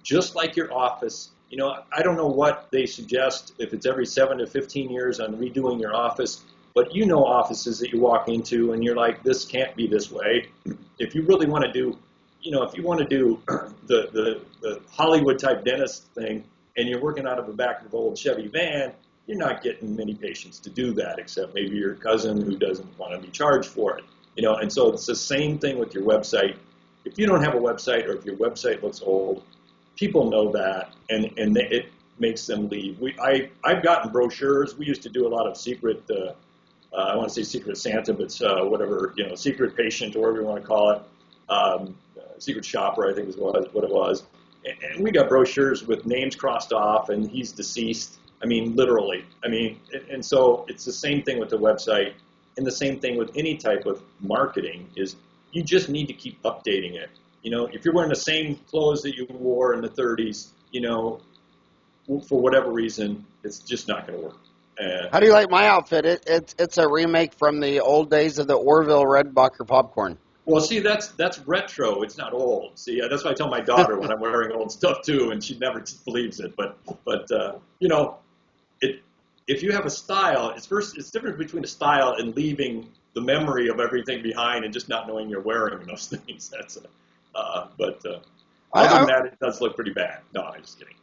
just like your office. I don't know what they suggest, if it's every 7 to 15 years on redoing your office, but offices that you walk into and you're like, this can't be this way. If you really want to do, if you want to do the Hollywood type dentist thing and you're working out of the back of an old Chevy van, you're not getting many patients to do that, except maybe your cousin who doesn't want to be charged for it. And so it's the same thing with your website. If you don't have a website or if your website looks old, people know that, and it makes them leave. I've gotten brochures. We used to do a lot of secret, I want to say secret Santa, but whatever, secret patient or whatever you want to call it, secret shopper, I think is what it was. And we got brochures with names crossed off, and he's deceased. Literally. And so it's the same thing with the website, and the same thing with any type of marketing is you just need to keep updating it. If you're wearing the same clothes that you wore in the 30s, for whatever reason, it's just not going to work. How do you like my outfit? It's a remake from the old days of the Orville Redbucker popcorn. Well, see, that's retro. It's not old. See, that's why I tell my daughter when I'm wearing old stuff too, and she never believes it. But if you have a style, it's different between a style and leaving the memory of everything behind and just not knowing you're wearing those things. That's other than that, it does look pretty bad. No, I'm just kidding.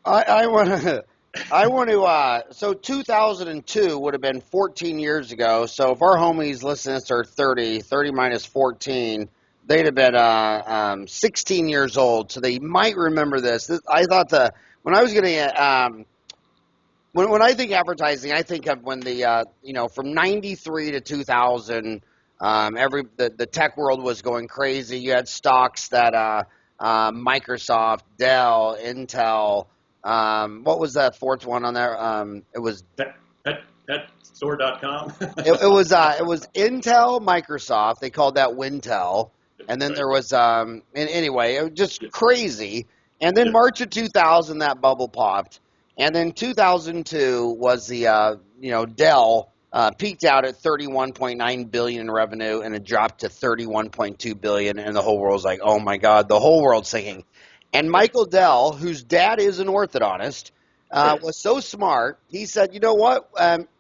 I want to. So 2002 would have been 14 years ago. So if our homies listen to this are 30 minus 14, they'd have been 16 years old. So they might remember this. I thought when I was getting when I think advertising, I think of when the from 93 to 2000, the tech world was going crazy. You had stocks that Microsoft, Dell, Intel, What was that fourth one on there? It was Petstore.com. it was Intel, Microsoft. They called that Wintel, and then Right. there was and anyway, it was just Yeah. crazy. And then Yeah. March of 2000, that bubble popped, and then 2002 was the Dell peaked out at 31.9 billion in revenue, and it dropped to 31.2 billion, and the whole world's like, oh my god, the whole world's singing. And Yeah. Michael Dell, whose dad is an orthodontist, Right. was so smart. He said, you know what?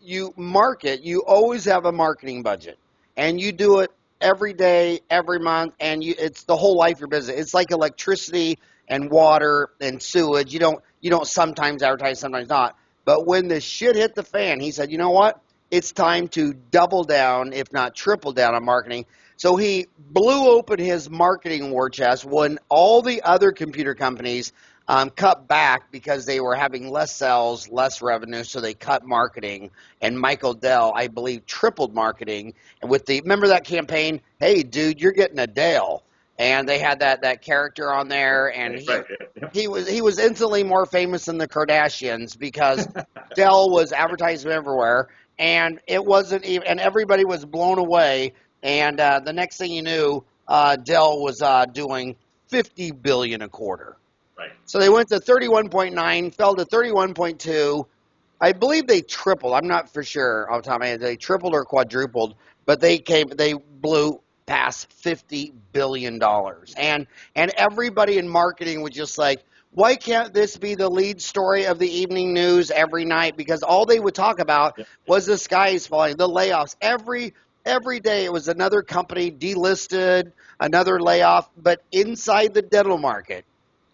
You always have a marketing budget, and you do it every day, every month, and it's the whole life of your business. It's like electricity and water and sewage. You don't sometimes advertise, sometimes not. But when the shit hit the fan, he said, you know what? It's time to double down, if not triple down on marketing. So he blew open his marketing war chest when all the other computer companies cut back because they were having less sales, less revenue, so they cut marketing. And Michael Dell, I believe, tripled marketing. And remember that campaign? Hey, dude, you're getting a Dell. And they had that character on there, and Right. Yeah. he was instantly more famous than the Kardashians because Dell was advertising everywhere, and it wasn't even, and everybody was blown away. And the next thing you knew, Dell was doing 50 billion a quarter. Right. So they went to 31.9, fell to 31.2. I believe they tripled. I'm not for sure off the top of my head. They tripled or quadrupled, but they blew past $50 billion. And everybody in marketing was just like, why can't this be the lead story of the evening news every night? Because all they would talk about Yeah. was the sky is falling, the layoffs. Every day it was another company delisted, another layoff, but inside the dental market,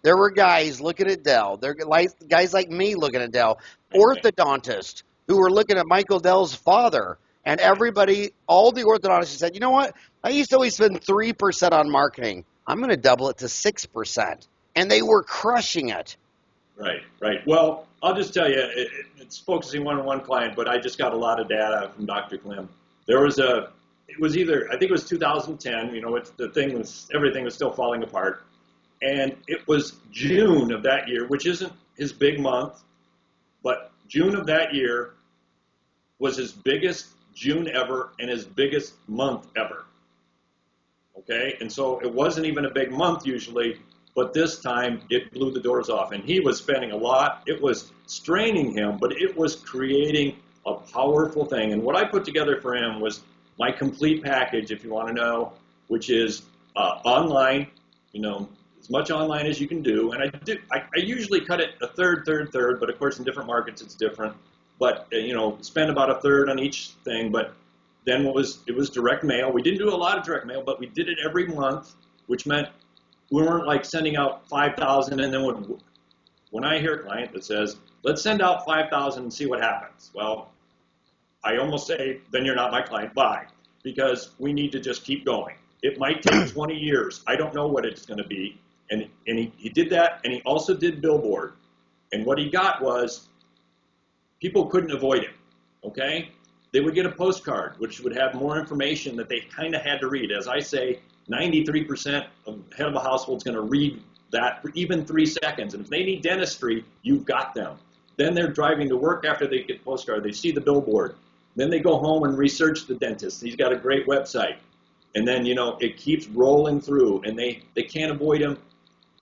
there were guys looking at Dell. There were guys like me looking at Dell, orthodontists who were looking at Michael Dell's father, and everybody, all the orthodontists said, you know what? I used to always spend 3% on marketing. I'm going to double it to 6%. And they were crushing it. Right. Right. Well, I'll just tell you, it's focusing one on one client, but I just got a lot of data from Dr. Klim. There was it was either, I think it was 2010, everything was still falling apart. And it was June of that year, which isn't his big month, but June of that year was his biggest June ever and his biggest month ever. Okay? And so it wasn't even a big month usually, but this time it blew the doors off. And he was spending a lot. It was straining him, but it was creating a powerful thing. And what I put together for him was my complete package, if you want to know, which is online, as much online as you can do. And I usually cut it a third, but of course in different markets it's different. But, spend about a third on each thing. But then it was direct mail. We didn't do a lot of direct mail, but we did it every month, which meant we weren't like sending out 5,000 and then when I hear a client that says, let's send out 5,000 and see what happens. Well, I almost say, then you're not my client, bye, because we need to just keep going. It might take 20 years. I don't know what it's going to be. And he did that, and he also did billboard. And what he got was people couldn't avoid him, okay? They would get a postcard, which would have more information that they kind of had to read. As I say, 93% of head of a household is going to read that for even 3 seconds. And if they need dentistry, you've got them. Then they're driving to work after they get postcard. They see the billboard. Then they go home and research the dentist. He's got a great website. And then, it keeps rolling through, and they can't avoid him.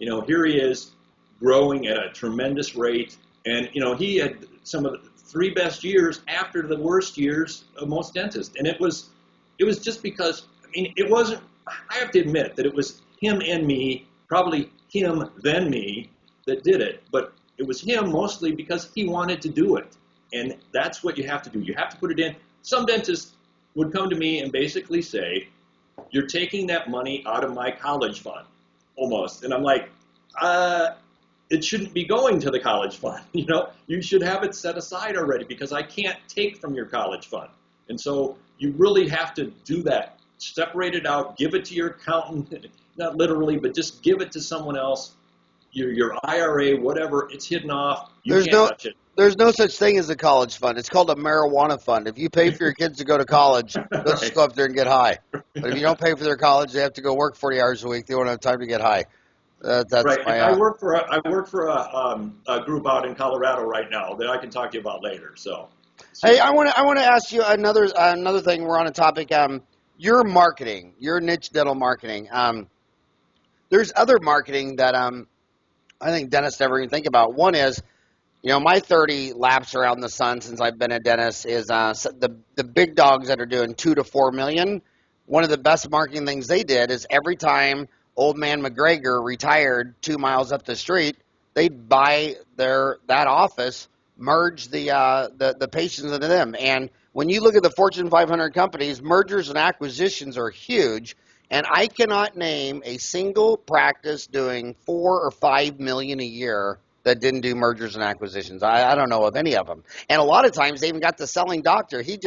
Here he is growing at a tremendous rate. And, he had some of the 3 best years after the worst years of most dentists. And it was just because, it wasn't, I have to admit that it was him and me, probably him then me, that did it. But it was him mostly because he wanted to do it. And that's what you have to do. You have to put it in. Some dentists would come to me and basically say, you're taking that money out of my college fund, almost. And I'm like, it shouldn't be going to the college fund. You should have it set aside already because I can't take from your college fund. And so you really have to do that. Separate it out, give it to your accountant, not literally, but just give it to someone else. Your IRA, whatever, it's hidden off. You can't touch it. There's no such thing as a college fund. It's called a marijuana fund. If you pay for your kids to go to college, let's just go up there and get high. But if you don't pay for their college, they have to go work 40 hours a week. They won't have time to get high. That's Right. my. I work for a group out in Colorado right now that I can talk to you about later. Hey, So I want to ask you another thing. We're on a topic. Your marketing, your niche dental marketing. There's other marketing that I think dentists never even think about. One is, my 30 laps around the sun since I've been a dentist is the big dogs that are doing 2 to 4 million. One of the best marketing things they did is every time old man McGregor retired 2 miles up the street, they'd buy that office, merge the patients into them. And when you look at the Fortune 500 companies, mergers and acquisitions are huge. And I cannot name a single practice doing 4 or 5 million a year that didn't do mergers and acquisitions. I don't know of any of them. And a lot of times they even got the selling doctor. He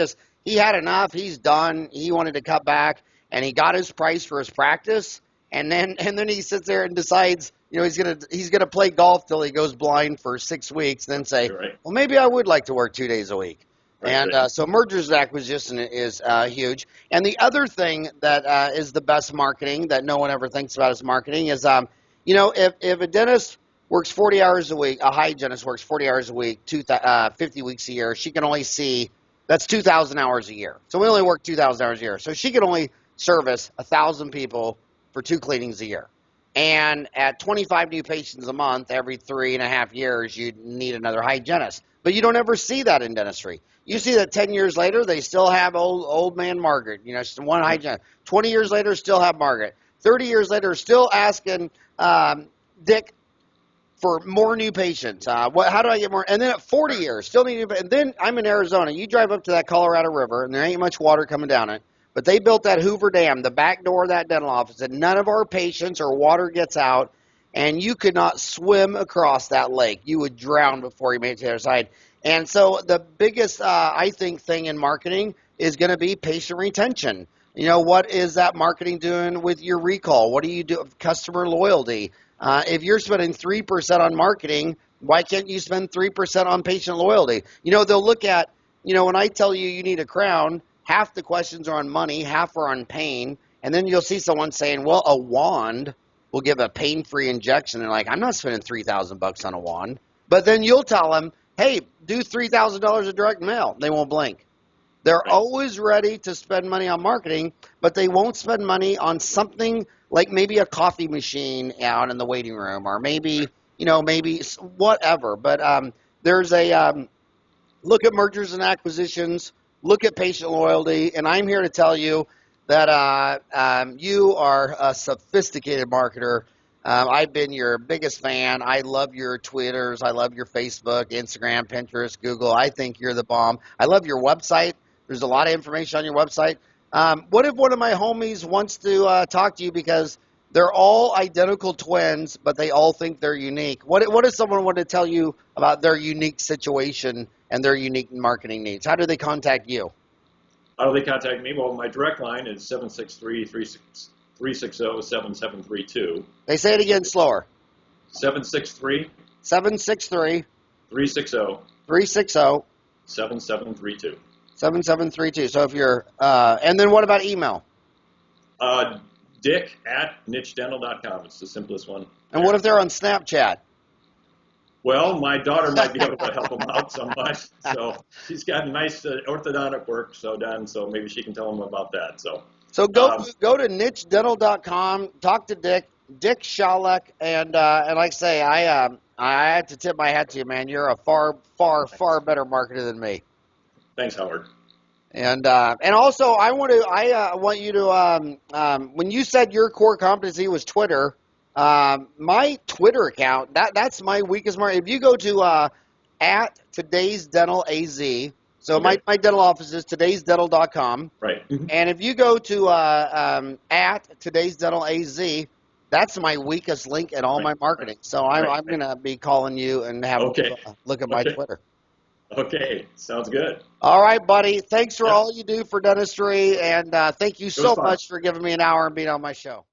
had enough. He's done. He wanted to cut back, and he got his price for his practice. And then he sits there and decides, he's gonna play golf till he goes blind for 6 weeks, and then say, right, well, maybe I would like to work 2 days a week. right, And right. so mergers and acquisition is huge. And the other thing that is the best marketing that no one ever thinks about as marketing is, if a dentist works 40 hours a week, a hygienist works 40 hours a week, 50 weeks a year, she can only see, that's 2,000 hours a year. So we only work 2,000 hours a year. So she can only service 1,000 people for 2 cleanings a year. And at 25 new patients a month, every 3.5 years, you need another hygienist. But you don't ever see that in dentistry. You see that 10 years later, they still have old man Margaret. Just one hygienist. 20 years later, still have Margaret. 30 years later, still asking Dick for more new patients. How do I get more? And then at 40 years, still need new. And then I'm in Arizona. You drive up to that Colorado River, and there ain't much water coming down it. But they built that Hoover Dam, the back door of that dental office, and none of our patients or water gets out. And you could not swim across that lake. You would drown before you made it to the other side. And so the biggest, I think, thing in marketing is going to be patient retention. What is that marketing doing with your recall? What do you do with customer loyalty? If you're spending 3% on marketing, why can't you spend 3% on patient loyalty? They'll look at, when I tell you need a crown, half the questions are on money, half are on pain. And then you'll see someone saying, well, a wand will give a pain-free injection. And like, I'm not spending $3,000 on a wand. But then you'll tell them, hey, do $3,000 of direct mail. They won't blink. They're Right. always ready to spend money on marketing, but they won't spend money on something like maybe a coffee machine out in the waiting room, or maybe whatever. But there's a look at mergers and acquisitions, look at patient loyalty, and I'm here to tell you that you are a sophisticated marketer. I've been your biggest fan. I love your Twitters. I love your Facebook, Instagram, Pinterest, Google. I think you're the bomb. I love your website. There's a lot of information on your website. What if one of my homies wants to talk to you because they're all identical twins, but they all think they're unique? What if someone wanted to tell you about their unique situation and their unique marketing needs? How do they contact you? How do they contact me? Well, my direct line is 763-360-7732. They say it again slower. 763 763 360 360 7732. 7732. So if you're, and then what about email? Dick at nichedental.com. It's the simplest one. And what if they're on Snapchat? Well, my daughter might be able to help them out somewhat. So she's got nice orthodontic work done, so maybe she can tell them about that. So go to nichedental.com, talk to Dick Schalek, and like I say, I have to tip my hat to you, man. You're a far better marketer than me. Thanks, Howard. And also I want you to when you said your core competency was Twitter, my Twitter account, that's my weakest market. If you go to at Today's Dental AZ, so Okay. my dental office is todaysdental.com. Right. And if you go to at Today's Dental AZ, that's my weakest link in all my marketing. So I'm going to be calling you and have a look at my Twitter. Okay, sounds good. All right, buddy. Thanks for all you do for dentistry, and thank you so much for giving me an hour and being on my show.